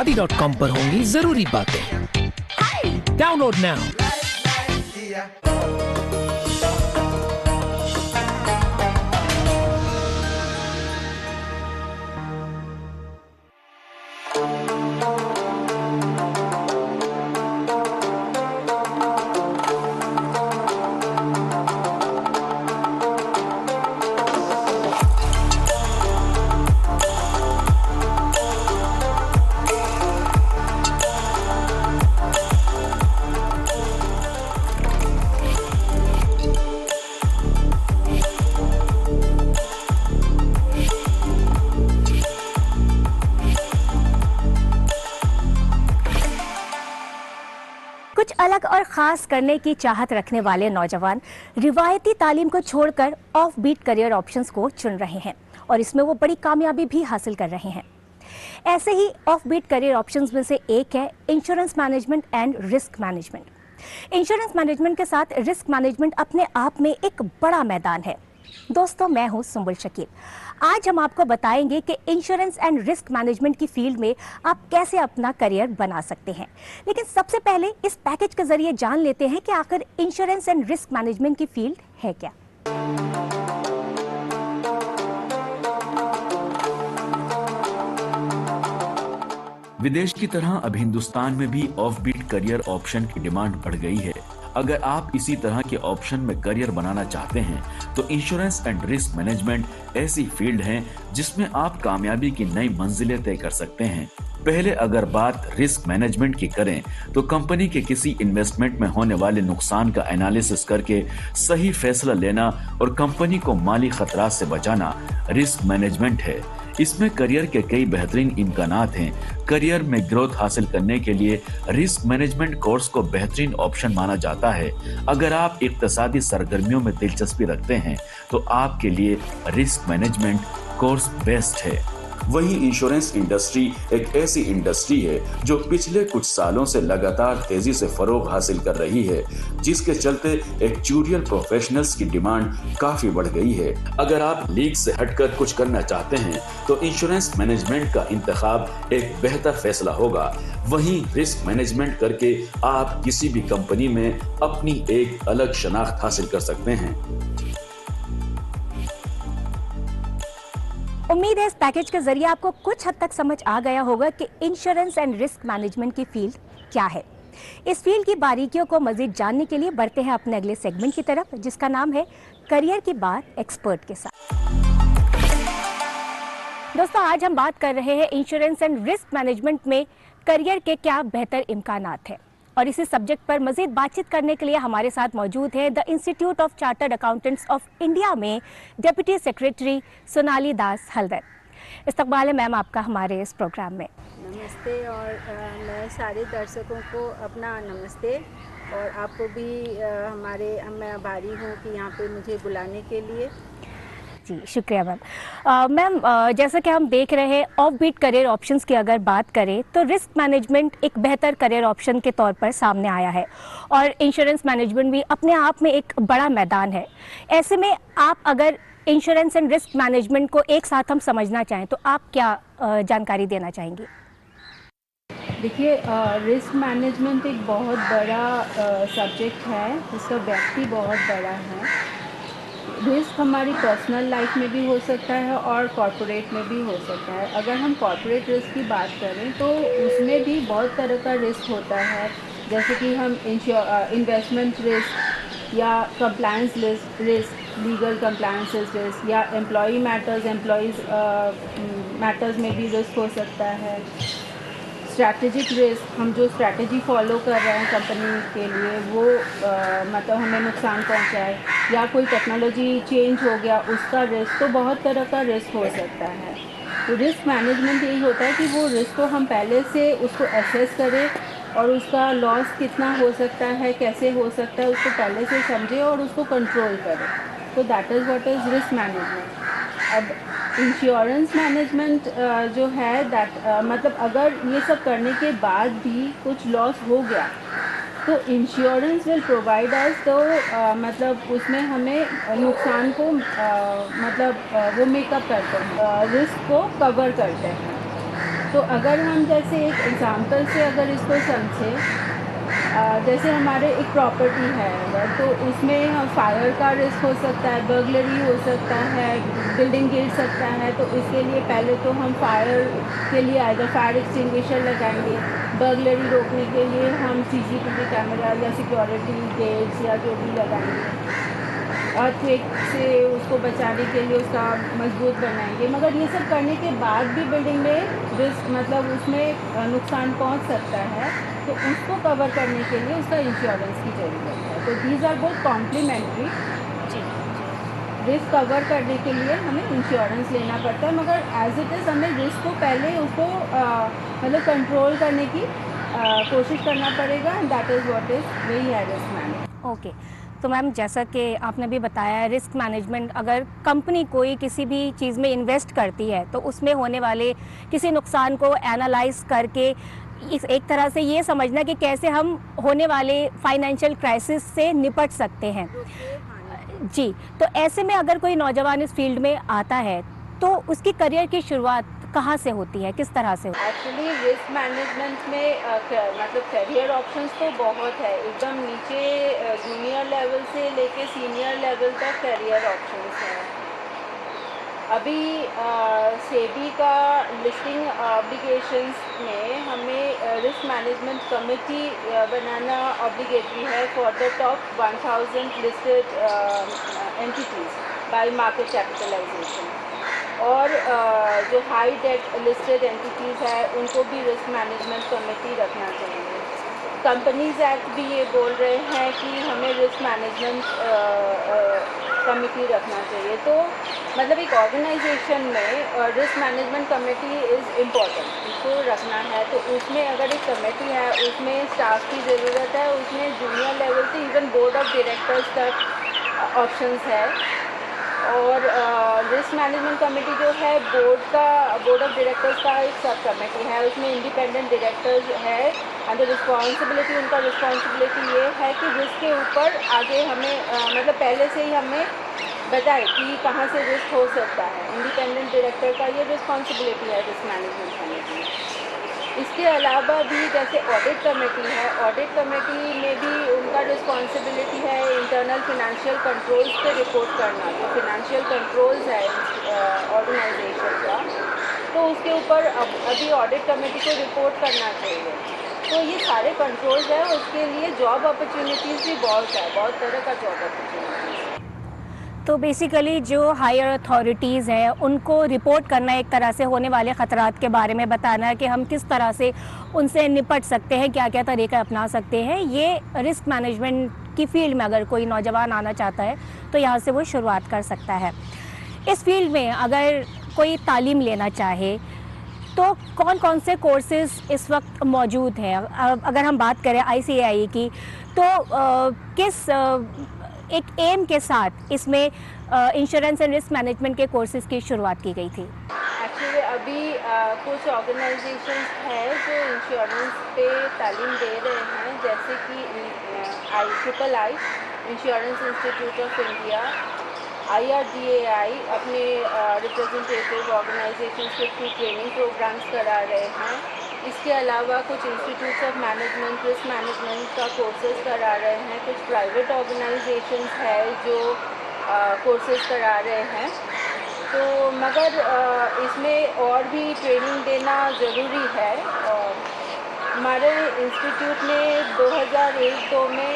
शादी.com पर होंगी जरूरी बातें। Download now. कुछ अलग और ख़ास करने की चाहत रखने वाले नौजवान रिवायती तालीम को छोड़कर ऑफ बीट करियर ऑप्शंस को चुन रहे हैं और इसमें वो बड़ी कामयाबी भी हासिल कर रहे हैं। ऐसे ही ऑफ बीट करियर ऑप्शंस में से एक है insurance management and risk management. Insurance management के साथ रिस्क मैनेजमेंट अपने आप में एक बड़ा मैदान है। दोस्तों, मैं हूं सुंबुल शकील। आज हम आपको बताएंगे कि इंश्योरेंस एंड रिस्क मैनेजमेंट की फील्ड में आप कैसे अपना करियर बना सकते हैं। लेकिन सबसे पहले इस पैकेज के जरिए जान लेते हैं कि आखिर इंश्योरेंस एंड रिस्क मैनेजमेंट की फील्ड है क्या। विदेश की तरह अब हिंदुस्तान में भी ऑफ बीट करियर ऑप्शन की डिमांड बढ़ गई है। अगर आप इसी तरह के ऑप्शन में करियर बनाना चाहते हैं तो इंश्योरेंस एंड रिस्क मैनेजमेंट ऐसी फील्ड है जिसमें आप कामयाबी की नई मंजिलें तय कर सकते हैं। पहले अगर बात रिस्क मैनेजमेंट की करें तो कंपनी के किसी इन्वेस्टमेंट में होने वाले नुकसान का एनालिसिस करके सही फैसला लेना और कंपनी को माली खतरात से बचाना रिस्क मैनेजमेंट है। इसमें करियर के कई बेहतरीन इम्कानात हैं। करियर में ग्रोथ हासिल करने के लिए रिस्क मैनेजमेंट कोर्स को बेहतरीन ऑप्शन माना जाता है। अगर आप इक्तिसादी सरगर्मियों में दिलचस्पी रखते हैं तो आपके लिए रिस्क मैनेजमेंट कोर्स बेस्ट है। वही इंश्योरेंस इंडस्ट्री एक ऐसी इंडस्ट्री है जो पिछले कुछ सालों से लगातार तेजी से फरोग हासिल कर रही है, जिसके चलते एक्चुरियल प्रोफेशनल्स की डिमांड काफी बढ़ गई है। अगर आप लीग से हटकर कुछ करना चाहते हैं तो इंश्योरेंस मैनेजमेंट का इंतखाब एक बेहतर फैसला होगा। वहीं रिस्क मैनेजमेंट करके आप किसी भी कंपनी में अपनी एक अलग शनाख्त हासिल कर सकते हैं। उम्मीद है इस पैकेज के जरिए आपको कुछ हद तक समझ आ गया होगा कि इंश्योरेंस एंड रिस्क मैनेजमेंट की फील्ड क्या है। इस फील्ड की बारीकियों को मजीद जानने के लिए बढ़ते हैं अपने अगले सेगमेंट की तरफ, जिसका नाम है करियर की बात एक्सपर्ट के साथ। दोस्तों, आज हम बात कर रहे हैं इंश्योरेंस एंड रिस्क मैनेजमेंट में करियर के क्या बेहतर इम्कानात हैं। और इसी सब्जेक्ट पर मजीद बातचीत करने के लिए हमारे साथ मौजूद है the institute of chartered accountants of India में डिप्टी सेक्रेटरी सोनाली दास हल्दर। इस्तकबाल है मैम आपका हमारे इस प्रोग्राम में। नमस्ते। और मैं सारे दर्शकों को अपना नमस्ते, और आपको भी मैं आभारी हूँ कि यहाँ पे मुझे बुलाने के लिए। जी शुक्रिया मैम। मैम, जैसा कि हम देख रहे हैं ऑफ बीट करियर ऑप्शंस की अगर बात करें तो रिस्क मैनेजमेंट एक बेहतर करियर ऑप्शन के तौर पर सामने आया है और इंश्योरेंस मैनेजमेंट भी अपने आप में एक बड़ा मैदान है। ऐसे में आप अगर इंश्योरेंस एंड रिस्क मैनेजमेंट को एक साथ हम समझना चाहें तो आप क्या जानकारी देना चाहेंगी? देखिए, रिस्क मैनेजमेंट एक बहुत बड़ा सब्जेक्ट है, जिसका व्याप्ति भी बहुत बड़ा है। रिस्क हमारी पर्सनल लाइफ में भी हो सकता है और कॉर्पोरेट में भी हो सकता है। अगर हम कॉर्पोरेट रिस्क की बात करें तो उसमें भी बहुत तरह का रिस्क होता है, जैसे कि हम इन्वेस्टमेंट रिस्क या compliance risk, legal compliance risk, या एम्प्लॉई मैटर्स में भी रिस्क हो सकता है। स्ट्रैटेजिक रिस्क, हम जो स्ट्रैटेजी फॉलो कर रहे हैं कंपनी के लिए वो मतलब हमें नुकसान पहुंचाए, या कोई टेक्नोलॉजी चेंज हो गया उसका रिस्क। तो बहुत तरह का रिस्क हो सकता है। तो रिस्क मैनेजमेंट यही होता है कि वो रिस्क को हम पहले से उसको एसेस करें और उसका लॉस कितना हो सकता है, कैसे हो सकता है, उसको पहले से समझें और उसको कंट्रोल करें। तो that is what is risk management. अब इंश्योरेंस मैनेजमेंट जो है मतलब अगर ये सब करने के बाद भी कुछ लॉस हो गया तो इंश्योरेंस विल प्रोवाइड अस, तो मतलब उसमें हमें नुकसान को वो मेकअप करते हैं, रिस्क को कवर करते हैं। तो अगर हम जैसे एक एग्ज़ाम्पल से अगर इसको समझें, जैसे हमारे एक प्रॉपर्टी है अगर, तो उसमें फायर का रिस्क हो सकता है, बर्गलरी हो सकता है, बिल्डिंग गिर सकता है। तो इसके लिए पहले तो हम फायर के लिए आएगा फायर एक्सटिंग्विशर लगाएंगे, बर्गलरी रोकने के लिए हम CCTV कैमरा या सिक्योरिटी गेट्स या जो भी लगाएंगे, अर्थक्वेक से उसको बचाने के लिए उसका मजबूत बनाएंगे। मगर ये सब करने के बाद भी बिल्डिंग में रिस्क मतलब उसमें नुकसान पहुंच सकता है, तो उसको कवर करने के लिए उसका इंश्योरेंस की ज़रूरत है। तो these are both complementary. Risk cover करने के लिए हमें इंश्योरेंस लेना पड़ता है, मगर एज इट इज़ हमें रिस्क को पहले उसको मतलब कंट्रोल करने की कोशिश करना पड़ेगा, and that is what is वही है रिस्क मैनेजमेंट। ओके, तो मैम जैसा कि आपने भी बताया, रिस्क मैनेजमेंट अगर कंपनी कोई किसी भी चीज़ में इन्वेस्ट करती है तो उसमें होने वाले किसी नुकसान को एनालाइज करके एक तरह से ये समझना कि कैसे हम होने वाले फाइनेंशियल क्राइसिस से निपट सकते हैं। जी, तो ऐसे में अगर कोई नौजवान इस फील्ड में आता है तो उसकी करियर की शुरुआत कहाँ से होती है, किस तरह से? एक्चुअली रिस्क मैनेजमेंट में मतलब करियर ऑप्शंस तो बहुत है, एकदम नीचे जूनियर लेवल से लेके सीनियर लेवल तक करियर ऑप्शंस हैं। अभी सेबी का लिस्टिंग ऑब्लिगेशंस में हमें रिस्क मैनेजमेंट कमेटी बनाना ऑब्लिगेटरी है for the top 1000 listed entities by market capitalisation, और जो हाई डेट लिस्टेड एंटिटीज़ है उनको भी रिस्क मैनेजमेंट कमेटी रखना चाहिए। कंपनीज एक्ट भी ये बोल रहे हैं कि हमें रिस्क मैनेजमेंट कमेटी रखना चाहिए। तो मतलब एक ऑर्गेनाइजेशन में risk management committee is important, इसको रखना है। तो उसमें अगर एक कमेटी है, उसमें स्टाफ की ज़रूरत है, उसमें जूनियर लेवल से इवन बोर्ड ऑफ डायरेक्टर्स तक ऑप्शंस है। और रिस्क मैनेजमेंट कमेटी जो है बोर्ड ऑफ डायरेक्टर्स का एक सब कमेटी है, उसमें इंडिपेंडेंट डायरेक्टर्स है, एंड रिस्पॉन्सिबिलिटी उनका रिस्पॉन्सिबिलिटी ये है कि रिस्क के ऊपर आगे हमें मतलब पहले से ही हमें बताए कि कहाँ से रिस्क हो सकता है। इंडिपेंडेंट डायरेक्टर का ये रिस्पॉन्सिबिलिटी है रिस्क मैनेजमेंट कमेटी। इसके अलावा भी जैसे ऑडिट कमेटी है, ऑडिट कमेटी में भी उनका रिस्पॉन्सिबिलिटी है इंटरनल फिनेंशियल कंट्रोल्स पे रिपोर्ट करना। तो फिनेंशियल कंट्रोल्स है ऑर्गेनाइजेशन का, तो उसके ऊपर अभी ऑडिट कमेटी को रिपोर्ट करना चाहिए। तो ये सारे कंट्रोल्स है, उसके लिए जॉब अपॉर्चुनिटीज़ भी बहुत है, बहुत तरह का जॉब अपॉर्चुनिटीज़। तो बेसिकली जो हायर अथॉरिटीज़ हैं उनको रिपोर्ट करना, एक तरह से होने वाले ख़तरात के बारे में बताना कि हम किस तरह से उनसे निपट सकते हैं, क्या क्या तरीक़े अपना सकते हैं। ये रिस्क मैनेजमेंट की फ़ील्ड में अगर कोई नौजवान आना चाहता है तो यहाँ से वो शुरुआत कर सकता है। इस फील्ड में अगर कोई तालीम लेना चाहे तो कौन कौन से कोर्सेज़ इस वक्त मौजूद हैं? अगर हम बात करें ICAI की, तो किस एक एम के साथ इसमें इंश्योरेंस एंड रिस्क मैनेजमेंट के कोर्सेज़ की शुरुआत की गई थी? एक्चुअली अभी कुछ ऑर्गेनाइजेशंस हैं जो इंश्योरेंस पे तालीम दे रहे हैं, जैसे कि IIII insurance institute of India, IRDAI अपने रिप्रेजेंटेटिव ऑर्गेनाइजेशंस के थ्रू ट्रेनिंग प्रोग्राम्स करा रहे हैं। इसके अलावा कुछ institutes of management risk management का कोर्सेज करा रहे हैं, कुछ प्राइवेट ऑर्गेनाइजेशंस है जो कोर्सेज करा रहे हैं। तो मगर इसमें और भी ट्रेनिंग देना ज़रूरी है। हमारे इंस्टीट्यूट ने 2001-2 में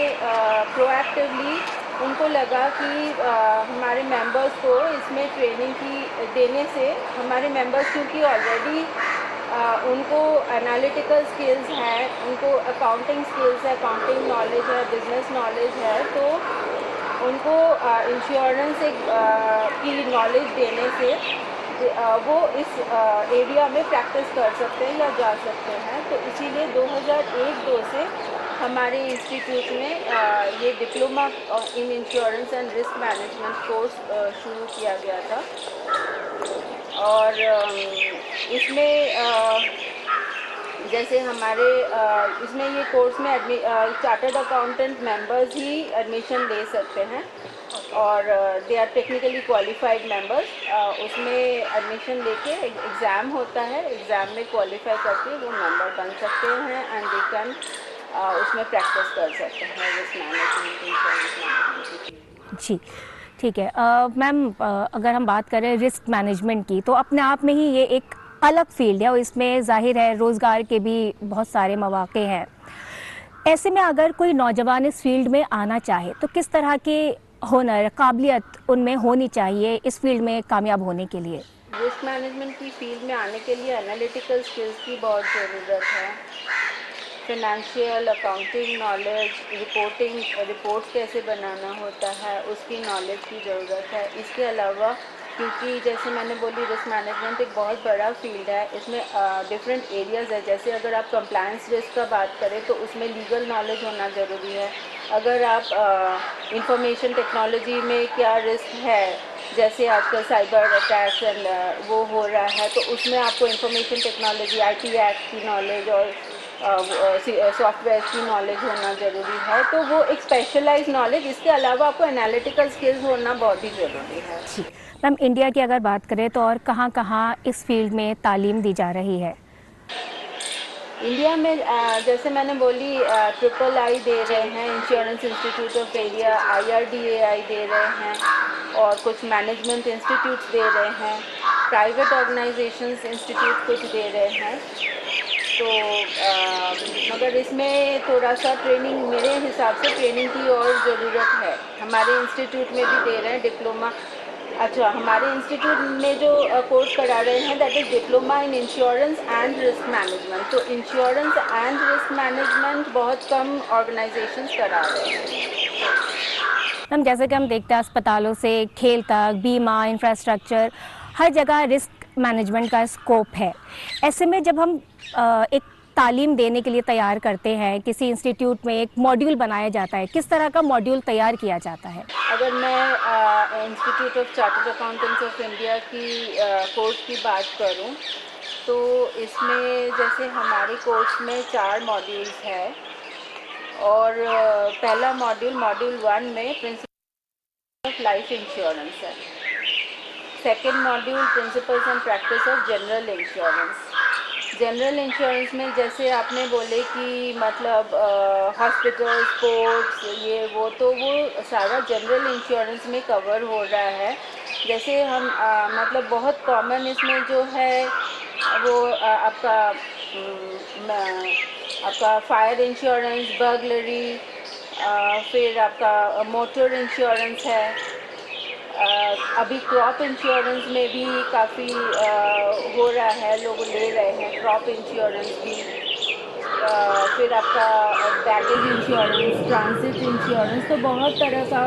प्रोएक्टिवली उनको लगा कि हमारे मेंबर्स को इसमें ट्रेनिंग की देने से हमारे मेंबर्स, क्योंकि ऑलरेडी उनको एनालिटिकल स्किल्स हैं, उनको अकाउंटिंग स्किल्स है, अकाउंटिंग नॉलेज है, बिजनेस नॉलेज है, तो उनको इंश्योरेंस की नॉलेज देने से वो इस एरिया में प्रैक्टिस कर सकते हैं या जा सकते हैं। तो इसीलिए 2001-2 से हमारे इंस्टीट्यूट में ये diploma in insurance and risk management course शुरू किया गया था। और इसमें जैसे हमारे इसमें ये कोर्स में चार्टर्ड अकाउंटेंट मेंबर्स ही एडमिशन ले सकते हैं, और they are technically qualified members. उसमें एडमिशन लेके एग्ज़ाम होता है, एग्ज़ाम में क्वालिफाई करके वो मेंबर बन सकते हैं एंड दे कैन उसमें प्रैक्टिस कर सकते हैं रिस्क मैनेजमेंट, इंश्योरेंस मैनेजमेंट। जी, ठीक है। मैम, अगर हम बात करें रिस्क मैनेजमेंट की, तो अपने आप में ही ये एक अलग फील्ड है और इसमें ज़ाहिर है रोज़गार के भी बहुत सारे मौके हैं। ऐसे में अगर कोई नौजवान इस फील्ड में आना चाहे तो किस तरह के हुनर, काबिलियत उनमें होनी चाहिए इस फील्ड में कामयाब होने के लिए? रिस्क मैनेजमेंट की फील्ड में आने के लिए एनालिटिकल स्किल्स की बहुत ज़रूरत है। फिनेंशियल अकाउंटिंग नॉलेज, रिपोर्ट्स कैसे बनाना होता है उसकी नॉलेज की ज़रूरत है। इसके अलावा क्योंकि जैसे मैंने बोली रिस्क मैनेजमेंट एक बहुत बड़ा फील्ड है, इसमें डिफरेंट एरियाज़ है। जैसे अगर आप कंप्लायंस रिस्क का बात करें तो उसमें लीगल नॉलेज होना ज़रूरी है। अगर आप इंफॉर्मेशन टेक्नोलॉजी में क्या रिस्क है, जैसे आजकल साइबर अटैक्स एंड वो हो रहा है, तो उसमें आपको इंफॉर्मेशन टेक्नोलॉजी, आईटी एक्ट की नॉलेज और सॉफ्टवेयर की नॉलेज होना ज़रूरी है। तो वो एक स्पेशलाइज्ड नॉलेज, इसके अलावा आपको एनालिटिकल स्किल्स होना बहुत ही ज़रूरी है। जी मैम, इंडिया की अगर बात करें तो और कहाँ इस फील्ड में तालीम दी जा रही है? इंडिया में जैसे मैंने बोली III दे रहे हैं, insurance institute of India, IRDAI दे रहे हैं और कुछ मैनेजमेंट इंस्टीट्यूट्स दे रहे हैं, प्राइवेट ऑर्गेनाइजेशंस इंस्टीट्यूट कुछ दे रहे हैं। तो मगर इसमें थोड़ा सा ट्रेनिंग, मेरे हिसाब से ट्रेनिंग की और ज़रूरत है। हमारे इंस्टीट्यूट में भी दे रहे हैं डिप्लोमा। अच्छा, हमारे इंस्टीट्यूट में जो कोर्स करा रहे हैं that is diploma in insurance and risk management. तो इंश्योरेंस एंड रिस्क मैनेजमेंट बहुत कम ऑर्गेनाइजेशंस करा रहे हैं। मैम, जैसे कि हम देखते हैं अस्पतालों से खेल तक, बीमा, इंफ्रास्ट्रक्चर, हर जगह रिस्क मैनेजमेंट का स्कोप है। ऐसे में जब हम एक तालीम देने के लिए तैयार करते हैं, किसी इंस्टीट्यूट में एक मॉड्यूल बनाया जाता है, किस तरह का मॉड्यूल तैयार किया जाता है? अगर मैं institute of chartered accountants of India की कोर्स की बात करूं तो इसमें जैसे हमारे कोर्स में 4 मॉड्यूल्स है और पहला मॉड्यूल 1 में प्रिंसिपल ऑफ लाइफ इंश्योरेंस है। Second module principles and practice of general insurance. General insurance में जैसे आपने बोले कि मतलब हॉस्पिटल, स्पोर्ट्स, ये वो, तो वो सारा जनरल इंश्योरेंस में कवर हो रहा है। जैसे हम मतलब बहुत कॉमन इसमें जो है वो आपका फायर इंश्योरेंस, बर्गलरी, फिर आपका मोटर इंश्योरेंस है। अभी क्रॉप इंश्योरेंस में भी काफ़ी हो रहा है, लोग ले रहे हैं क्रॉप इंश्योरेंस भी। फिर आपका बैगेज इंश्योरेंस, ट्रांसिट इंश्योरेंस, तो बहुत तरह का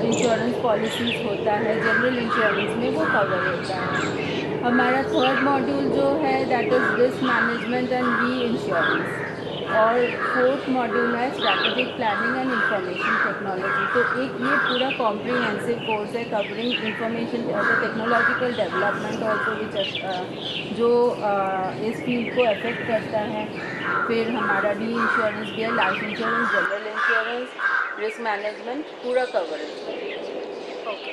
इंश्योरेंस पॉलिसीज़ होता है जनरल इंश्योरेंस में, वो कवर होता है। हमारा थर्ड मॉड्यूल जो है that is risk management and re insurance और फोर्थ मॉड्यूल है strategic planning and information technology. तो एक ये पूरा कॉम्प्रिहेंसिव कोर्स है covering information technological development also which जो इस फील्ड को अफेक्ट करता है। फिर हमारा री इंश्योरेंस भी है, life insurance, general insurance, risk management, पूरा कवरेज है। ओके।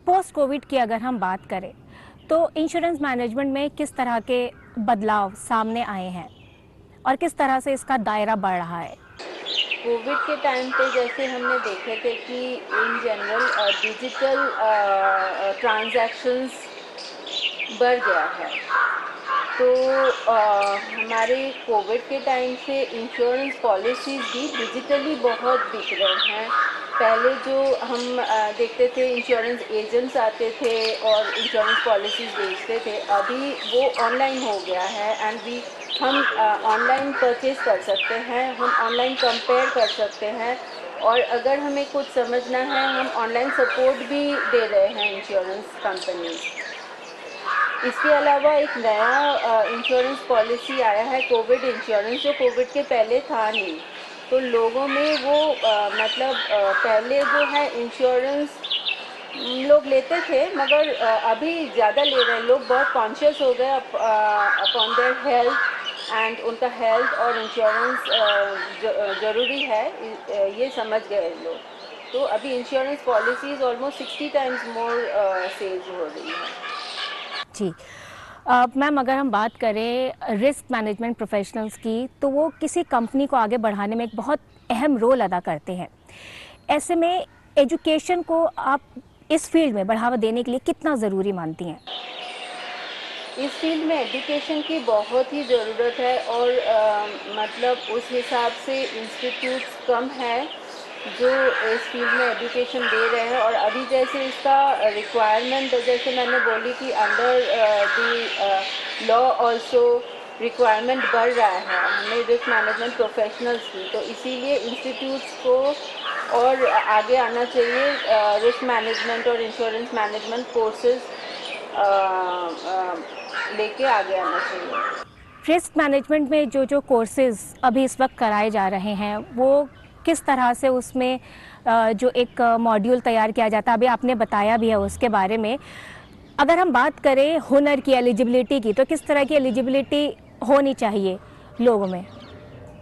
पोस्ट कोविड की अगर हम बात करें तो इंश्योरेंस मैनेजमेंट में किस तरह के बदलाव सामने आए हैं और किस तरह से इसका दायरा बढ़ रहा है? कोविड के टाइम पे जैसे हमने देखे थे कि इन जनरल डिजिटल ट्रांजैक्शंस बढ़ गया है। तो हमारे कोविड के टाइम से इंश्योरेंस पॉलिसीज़ भी डिजिटली बहुत बिक रहे हैं। पहले जो हम देखते थे इंश्योरेंस एजेंट्स आते थे और इंश्योरेंस पॉलिसीज़ बेचते थे, अभी वो ऑनलाइन हो गया है एंड हम ऑनलाइन परचेज़ कर सकते हैं, हम ऑनलाइन कंपेयर कर सकते हैं और अगर हमें कुछ समझना है हम ऑनलाइन सपोर्ट भी दे रहे हैं इंश्योरेंस कंपनीज। इसके अलावा एक नया इंश्योरेंस पॉलिसी आया है कोविड इंश्योरेंस, जो कोविड के पहले था नहीं। तो लोगों में वो मतलब पहले जो है इंश्योरेंस लोग लेते थे मगर अभी ज़्यादा ले रहे हैं लोग, बहुत कॉन्शियस हो गए अपॉन देयर हेल्थ एंड उनका हेल्थ और इंश्योरेंस ज़रूरी है, ये समझ गए लोग। तो अभी insurance policies almost 60 times more sales हो रही है। जी मैम, अगर हम बात करें रिस्क मैनेजमेंट प्रोफेशनल्स की, तो वो किसी कंपनी को आगे बढ़ाने में एक बहुत अहम रोल अदा करते हैं। ऐसे में एजुकेशन को आप इस फील्ड में बढ़ावा देने के लिए कितना ज़रूरी मानती हैं? इस फील्ड में एजुकेशन की बहुत ही ज़रूरत है और मतलब उस हिसाब से इंस्टीट्यूट्स कम है जो इस फील्ड में एजुकेशन दे रहे हैं। और अभी जैसे इसका रिक्वायरमेंट, जैसे मैंने बोली कि under the law also requirement बढ़ रहा है हमें रिस्क मैनेजमेंट प्रोफेशनल्स की, तो इसीलिए इंस्टीट्यूट्स को और आगे आना चाहिए, रिस्क मैनेजमेंट और इंश्योरेंस मैनेजमेंट कोर्सेज लेके आगे आना चाहिए। रिस्क मैनेजमेंट में जो कोर्सेज अभी इस वक्त कराए जा रहे हैं, वो किस तरह से उसमें जो एक मॉड्यूल तैयार किया जाता है, अभी आपने बताया भी है उसके बारे में। अगर हम बात करें हुनर की, एलिजिबिलिटी की, तो किस तरह की एलिजिबिलिटी होनी चाहिए लोगों में,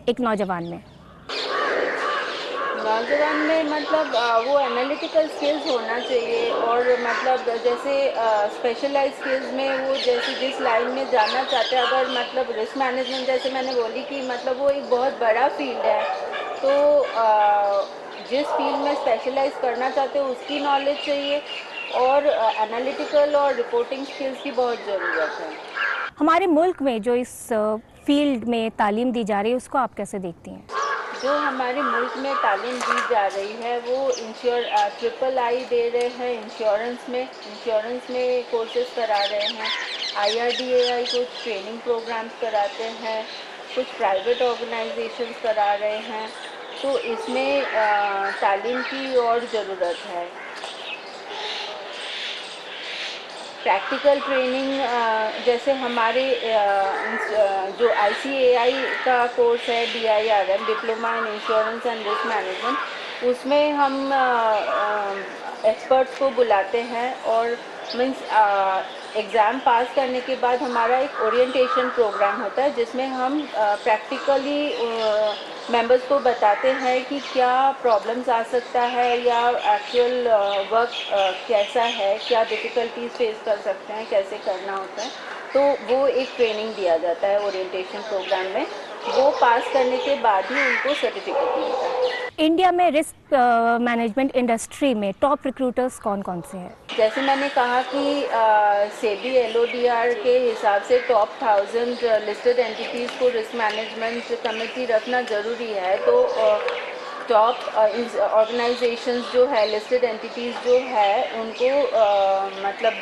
एक नौजवान में? नौजवान में मतलब वो एनालिटिकल स्किल्स होना चाहिए और मतलब जैसे स्पेशलाइज स्किल्स में वो जैसे जिस लाइन में जाना चाहते हैं, अगर मतलब रिस्क मैनेजमेंट जैसे मैंने बोली कि मतलब वो एक बहुत बड़ा फील्ड है, तो जिस फील्ड में स्पेशलाइज करना चाहते हो उसकी नॉलेज चाहिए और एनालिटिकल और रिपोर्टिंग स्किल्स की बहुत ज़रूरत है। हमारे मुल्क में जो इस फील्ड में तालीम दी जा रही है, उसको आप कैसे देखती हैं? जो हमारे मुल्क में तालीम दी जा रही है वो III दे रहे हैं इंश्योरेंस में कोर्सेज करा रहे हैं, IRDAI कुछ ट्रेनिंग प्रोग्राम्स कराते हैं, कुछ प्राइवेट ऑर्गेनाइजेशंस करा रहे हैं, तो इसमें तालीम की और ज़रूरत है। प्रैक्टिकल ट्रेनिंग जैसे हमारे जो ICAI का कोर्स है DIRM, diploma in insurance and risk management, उसमें हम एक्सपर्ट्स को बुलाते हैं और मीन्स एग्ज़ाम पास करने के बाद हमारा एक ओरिएंटेशन प्रोग्राम होता है जिसमें हम प्रैक्टिकली मेंबर्स को बताते हैं कि क्या प्रॉब्लम्स आ सकता है या एक्चुअल वर्क कैसा है, क्या डिफ़िकल्टीज फेस कर सकते हैं, कैसे करना होता है, तो वो एक ट्रेनिंग दिया जाता है ओरिएंटेशन प्रोग्राम में। वो पास करने के बाद ही उनको सर्टिफिकेट मिलता है। इंडिया में रिस्क मैनेजमेंट इंडस्ट्री में टॉप रिक्रूटर्स कौन कौन से हैं? जैसे मैंने कहा कि सेबी LODR के हिसाब से टॉप 1000 लिस्टेड एंटिटीज़ को रिस्क मैनेजमेंट कमेटी रखना ज़रूरी है, तो टॉप ऑर्गेनाइजेशंस जो है, लिस्टेड एंटिटीज़ जो है, उनको मतलब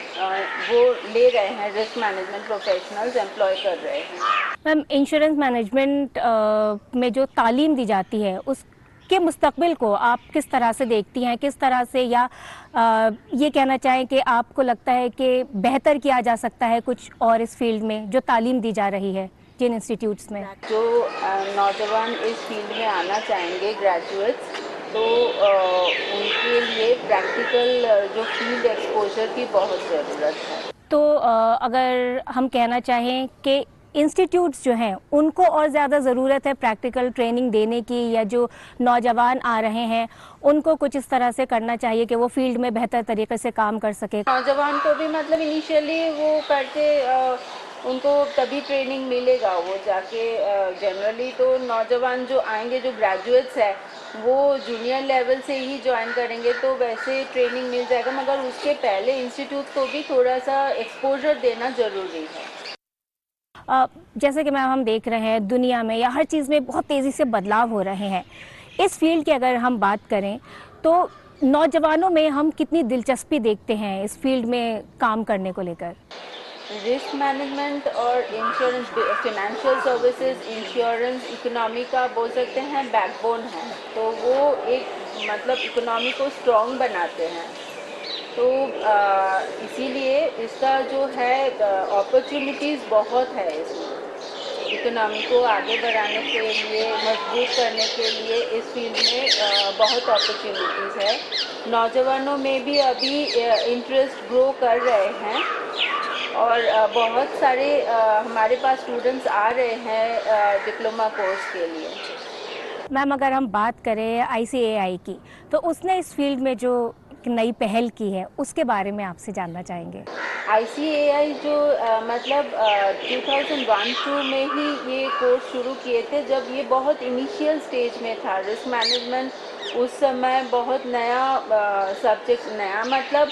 वो ले रहे हैं, रिस्क मैनेजमेंट प्रोफेशनल्स एम्प्लॉय कर रहे हैं। मैम, इंश्योरेंस मैनेजमेंट में जो तालीम दी जाती है उसके मुस्तकबिल को आप किस तरह से देखती हैं, किस तरह से, या ये कहना चाहें कि आपको लगता है कि बेहतर किया जा सकता है कुछ और इस फील्ड में जो तालीम दी जा रही है जिन इंस्टीट्यूट्स में? जो नौजवान इस फील्ड में आना चाहेंगे, ग्रेजुएट्स, तो उनके लिए प्रैक्टिकल जो फील्ड एक्सपोजर की बहुत ज़रूरत है। तो अगर हम कहना चाहें कि इंस्टीट्यूट्स जो हैं उनको और ज़्यादा ज़रूरत है प्रैक्टिकल ट्रेनिंग देने की, या जो नौजवान आ रहे हैं उनको कुछ इस तरह से करना चाहिए कि वो फील्ड में बेहतर तरीके से काम कर सके? नौजवान को भी मतलब इनिशियली वो करके उनको तभी ट्रेनिंग मिलेगा, वो जाके जनरली तो नौजवान जो आएंगे, जो ग्रेजुएट्स है, वो जूनियर लेवल से ही ज्वाइन करेंगे तो वैसे ट्रेनिंग मिल जाएगा, मगर उसके पहले इंस्टीट्यूट को भी थोड़ा सा एक्सपोजर देना ज़रूरी है। जैसे कि मैम हम देख रहे हैं दुनिया में या हर चीज़ में बहुत तेज़ी से बदलाव हो रहे हैं। इस फील्ड की अगर हम बात करें तो नौजवानों में हम कितनी दिलचस्पी देखते हैं इस फील्ड में काम करने को लेकर? रिस्क मैनेजमेंट और insurance, financial services, insurance economy का बोल सकते हैं बैकबोन है, तो वो एक मतलब इकोनॉमी को स्ट्रॉन्ग बनाते हैं, तो इसीलिए इसका जो है अपॉर्चुनिटीज़ है इसमें। इकोनॉमी को आगे बढ़ाने के लिए, मजबूत करने के लिए इस फील्ड में बहुत अपॉर्चुनिटीज़ है। नौजवानों में भी अभी इंटरेस्ट ग्रो कर रहे हैं और बहुत सारे हमारे पास स्टूडेंट्स आ रहे हैं डिप्लोमा कोर्स के लिए। मैम अगर हम बात करें ICAI की, तो उसने इस फील्ड में जो नई पहल की है उसके बारे में आपसे जानना चाहेंगे। ICAI जो मतलब 2001-2 में ही ये कोर्स शुरू किए थे, जब ये बहुत इनिशियल स्टेज में था। रिस्क मैनेजमेंट उस समय बहुत नया सब्जेक्ट, नया मतलब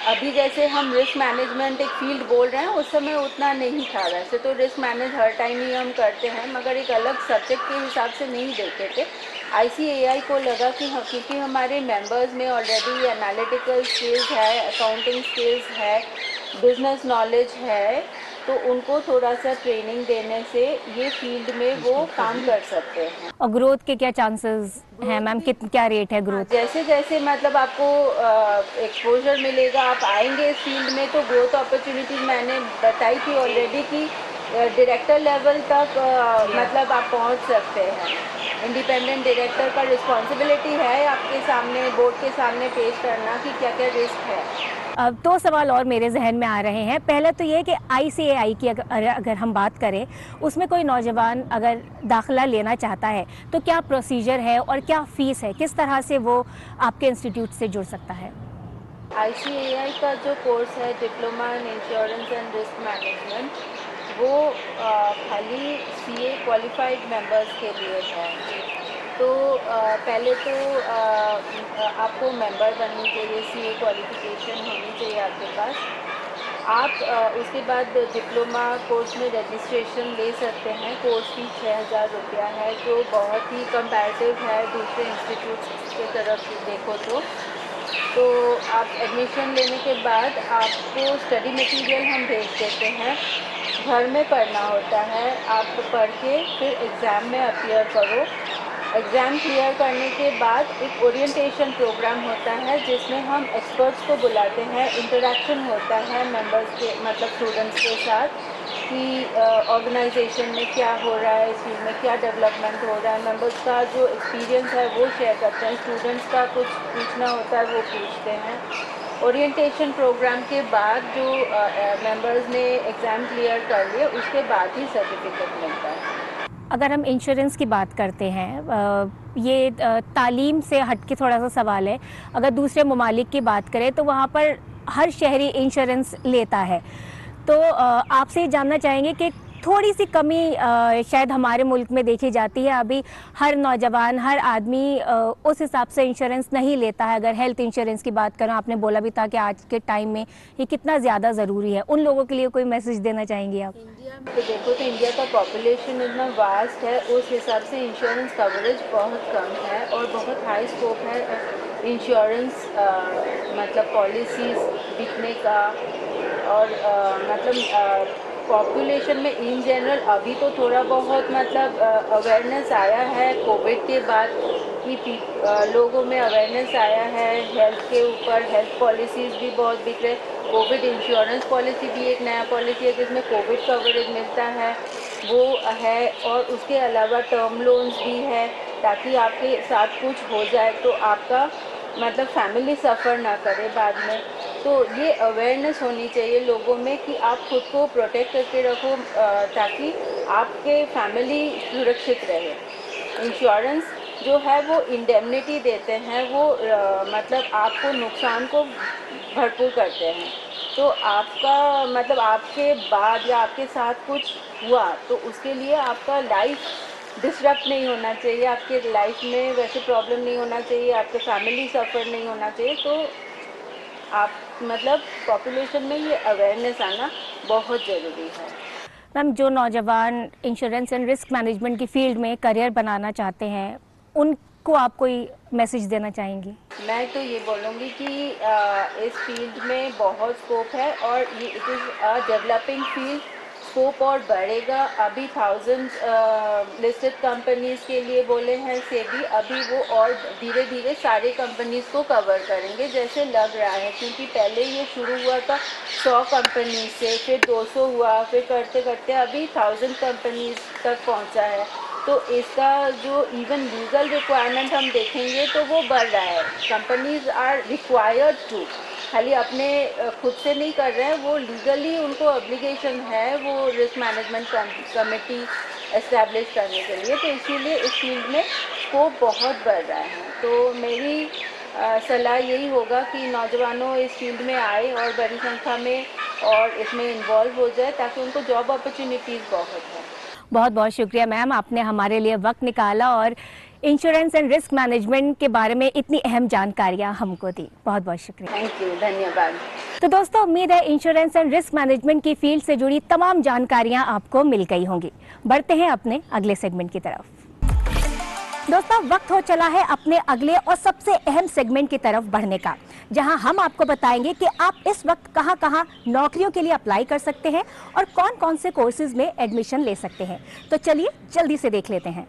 अभी जैसे हम रिस्क मैनेजमेंट एक फील्ड बोल रहे हैं, उस समय उतना नहीं था। वैसे तो रिस्क मैनेज हर टाइम ही हम करते हैं, मगर एक अलग सब्जेक्ट के हिसाब से नहीं देखते थे। ICAI को लगा कि क्योंकि हमारे मेंबर्स में ऑलरेडी एनालिटिकल स्किल्स है, अकाउंटिंग स्किल्स है, बिजनेस नॉलेज है, तो उनको थोड़ा सा ट्रेनिंग देने से ये फील्ड में वो काम कर सकते हैं। और ग्रोथ के क्या चांसेस हैं मैम, क्या रेट है ग्रोथ? जैसे जैसे मतलब आपको एक्सपोजर मिलेगा, आप आएंगे इस फील्ड में, तो ग्रोथ अपॉर्चुनिटीज मैंने बताई थी ऑलरेडी कि डायरेक्टर लेवल तक मतलब आप पहुंच सकते हैं। इंडिपेंडेंट डायरेक्टर का रिस्पॉन्सिबिलिटी है आपके सामने, बोर्ड के सामने पेश करना कि क्या क्या रिस्क है। अब 2 सवाल और मेरे जहन में आ रहे हैं। पहला तो ये कि ICAI की अगर हम बात करें, उसमें कोई नौजवान अगर दाखिला लेना चाहता है तो क्या प्रोसीजर है और क्या फ़ीस है, किस तरह से वो आपके इंस्टीट्यूट से जुड़ सकता है? ICAI का जो कोर्स है diploma in insurance and risk management, वो खाली CA क्वालिफाइड मेंबर्स के लिए है। तो पहले तो आपको मेंबर बननी चाहिए, CA क्वालिफिकेशन होनी चाहिए आपके पास। आप उसके बाद डिप्लोमा कोर्स में रजिस्ट्रेशन ले सकते हैं। कोर्स फी 6,000 रुपया है, जो बहुत ही कंपैरेटिव है दूसरे इंस्टीट्यूट्स के तरफ से देखो तो आप एडमिशन लेने के बाद आपको स्टडी मटेरियल हम भेज देते हैं, घर में पढ़ना होता है। आप पढ़ के फिर एग्ज़ाम में अपीयर करो। एग्ज़ाम क्लियर करने के बाद एक ओरिएंटेशन प्रोग्राम होता है, जिसमें हम एक्सपर्ट्स को बुलाते हैं, इंटरेक्शन होता है मेंबर्स के मतलब स्टूडेंट्स के साथ कि ऑर्गेनाइजेशन में क्या हो रहा है, इस फील्ड में क्या डेवलपमेंट हो रहा है। मेंबर्स का जो एक्सपीरियंस है वो शेयर करते हैं, स्टूडेंट्स का कुछ पूछना होता है वो पूछते हैं। ओरिएंटेशन प्रोग्राम के बाद जो मेंबर्स ने एग्ज़ाम क्लियर कर लिए, उसके बाद ही सर्टिफिकेट मिलता है। अगर हम इंश्योरेंस की बात करते हैं, ये तालीम से हट के थोड़ा सा सवाल है। अगर दूसरे ममालिक की बात करें तो वहाँ पर हर शहरी इंश्योरेंस लेता है, तो आपसे ये जानना चाहेंगे कि थोड़ी सी कमी शायद हमारे मुल्क में देखी जाती है। अभी हर नौजवान, हर आदमी उस हिसाब से इंश्योरेंस नहीं लेता है। अगर हेल्थ इंश्योरेंस की बात करें, आपने बोला भी था कि आज के टाइम में ये कितना ज़्यादा ज़रूरी है। उन लोगों के लिए कोई मैसेज देना चाहेंगे आप? इंडिया में तो देखो, तो इंडिया का पॉपुलेशन इतना वास्ट है, उस हिसाब से इंश्योरेंस कवरेज बहुत कम है और बहुत हाई स्कोप है इंश्योरेंस मतलब पॉलिसीज़ बिकने का। और मतलब पॉपुलेशन में इन जनरल अभी तो थोड़ा बहुत मतलब अवेयरनेस आया है कोविड के बाद कि लोगों में अवेयरनेस आया है हेल्थ के ऊपर। हेल्थ पॉलिसीज़ भी बहुत बिक रहे। कोविड इंश्योरेंस पॉलिसी भी एक नया पॉलिसी है जिसमें कोविड कवरेज मिलता है, वो है। और उसके अलावा टर्म लोन्स भी है, ताकि आपके साथ कुछ हो जाए तो आपका मतलब फैमिली सफ़र ना करे बाद में। तो ये अवेयरनेस होनी चाहिए लोगों में कि आप खुद को प्रोटेक्ट करके रखो, ताकि आपके फैमिली सुरक्षित रहे। इंश्योरेंस जो है वो इंडेमनिटी देते हैं, वो मतलब आपको नुकसान को भरपूर करते हैं। तो आपका मतलब आपके बाद या आपके साथ कुछ हुआ तो उसके लिए आपका लाइफ डिसरप्ट नहीं होना चाहिए, आपके लाइफ में वैसे प्रॉब्लम नहीं होना चाहिए, आपके फैमिली सफ़र नहीं होना चाहिए। तो आप मतलब पॉपुलेशन में ये अवेयरनेस आना बहुत ज़रूरी है। मैम, जो नौजवान इंश्योरेंस एंड रिस्क मैनेजमेंट की फील्ड में करियर बनाना चाहते हैं, उनको आप कोई मैसेज देना चाहेंगी? मैं तो ये बोलूँगी कि इस फील्ड में बहुत स्कोप है और ये it is a developing field. Scope और बढ़ेगा। अभी 1000 लिस्टेड कंपनीज़ के लिए बोले हैं सेबी, अभी वो और धीरे धीरे सारे कंपनीज़ को कवर करेंगे जैसे लग रहा है, क्योंकि पहले ये शुरू हुआ था 100 कंपनीज से, फिर 200 हुआ, फिर करते करते अभी 1000 कंपनीज तक पहुंचा है। तो इसका जो इवन लीगल रिक्वायरमेंट हम देखेंगे तो वो बढ़ रहा है। कंपनीज आर रिक्वायर्ड टू, खाली अपने खुद से नहीं कर रहे हैं, वो लीगली उनको ऑब्लिगेशन है, वो रिस्क मैनेजमेंट कमेटी एस्टैब्लिश करने के लिए, तो इसीलिए इस फील्ड में स्कोप बहुत बढ़ रहा है। तो मेरी सलाह यही होगा कि नौजवानों इस फील्ड में आए और बड़ी संख्या में और इसमें इन्वॉल्व हो जाए, ताकि उनको जॉब अपॉर्चुनिटीज़ बहुत है। बहुत बहुत शुक्रिया मैम, आपने हमारे लिए वक्त निकाला और इंश्योरेंस एंड रिस्क मैनेजमेंट के बारे में इतनी अहम जानकारियां हमको दी। बहुत बहुत शुक्रिया। थैंक यू, धन्यवाद। तो दोस्तों, उम्मीद है इंश्योरेंस एंड रिस्क मैनेजमेंट की फील्ड से जुड़ी तमाम जानकारियां आपको मिल गई होंगी। बढ़ते हैं अपने अगले सेगमेंट की तरफ। दोस्तों, वक्त हो चला है अपने अगले और सबसे अहम सेगमेंट की तरफ बढ़ने का, जहां हम आपको बताएंगे कि आप इस वक्त कहां-कहां नौकरियों के लिए अप्लाई कर सकते हैं और कौन-कौन से कोर्सेज में एडमिशन ले सकते हैं। तो चलिए जल्दी से देख लेते हैं।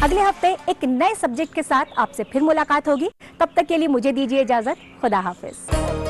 अगले हफ्ते एक नए सब्जेक्ट के साथ आपसे फिर मुलाकात होगी। तब तक के लिए मुझे दीजिए इजाजत। खुदा हाफिज।